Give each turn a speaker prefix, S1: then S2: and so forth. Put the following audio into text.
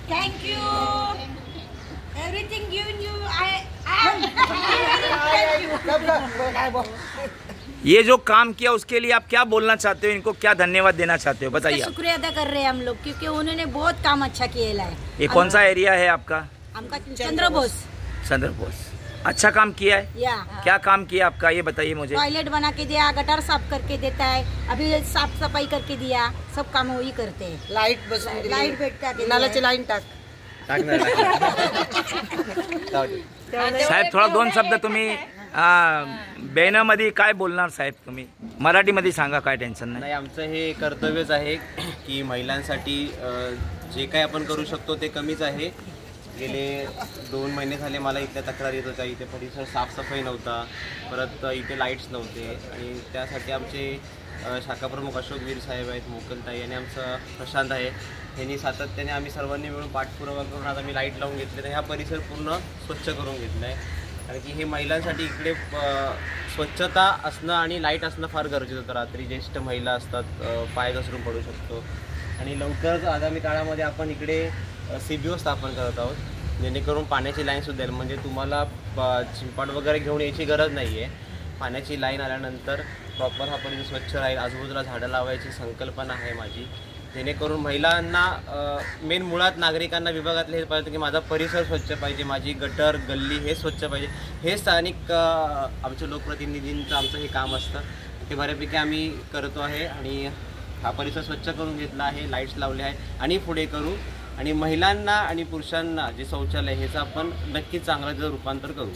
S1: Thank you. Everything given you, I am.
S2: ये जो काम किया उसके लिए आप क्या बोलना चाहते हो, इनको क्या धन्यवाद देना चाहते हो, बताइए।
S1: शुक्रिया अदा कर रहे हैं हम लोग, क्योंकि उन्होंने बहुत काम अच्छा किया है।
S2: ये कौन सा एरिया है आपका?
S1: हमका चंद्रबोस।
S2: चंद्रबोस। अच्छा काम किया है।
S1: या
S2: क्या काम किया आपका, ये बताइए मुझे।
S1: टॉयलेट बना के दिया, गटर साफ करके देता है, अभी साफ सफाई करके दिया, सब काम वही करते हैं।
S3: लाईट बसून दिली,
S1: लाईट भेटता
S3: नळाची लाईन टाक.
S2: साहेब थोडा दोन शब्द तुम्ही बेनामध्ये काय बोलणार साहेब, तुम्ही मराठीमध्ये सांगा, काय टेन्शन नाही.
S4: आमचं हे कर्तव्यच आहे की महिलांसाठी जे काही आपण करू शकतो ते कमीच आहे. गेले 2 महिने झाले मला इथल्या तक्रार येत होत्या. इथे परिसर साफसफाई नव्हता, परत इथे लाईट्स नव्हते आणि त्यासाठी आमचे शाखाप्रमुख अशोक वीर साहेब आहेत, मोकलताई आणि आमचं प्रशांत आहे, यांनी सातत्याने आम्ही सर्वांनी मिळून पाठपुरावा करून आज आम्ही लाईट लावून घेतले. तर हा परिसर पूर्ण स्वच्छ करून घेतला आहे. कारण की हे महिलांसाठी इकडे स्वच्छता असणं आणि लाईट असणं फार गरजेचं होतं. रात्री ज्येष्ठ महिला असतात, पाय घसरून पडू शकतो. आणि लवकरच आगामी काळामध्ये आपण इकडे CBO स्थापन करत आहोत, जेणेकरून पाण्याची लाईनसुद्धा येईल. म्हणजे तुम्हाला चिंपाड वगैरे घेऊन यायची गरज नाही आहे. पाण्याची लाईन आल्यानंतर प्रॉपर हा परिसर स्वच्छ राहील. आजूबाजूला झाडं लावायची संकल्पना आहे माझी, जेणेकरून महिलांना मेन मुळात नागरिकांना विभागातले हे पाहिजे की माझा परिसर स्वच्छ पाहिजे, माझी गटर गल्ली हे स्वच्छ पाहिजे. हे स्थानिक आमच्या लोकप्रतिनिधींचं आमचं हे काम असतं, ते बऱ्यापैकी आम्ही करतो आहे. आणि हा परिसर स्वच्छ करून घेतला आहे, लाईट्स लावले आहे आणि पुढे करू. आणि महिलांना आणि पुरुषांना जे शौचालय ह्याचं आपण नक्कीच चांगलं रूपांतर करू.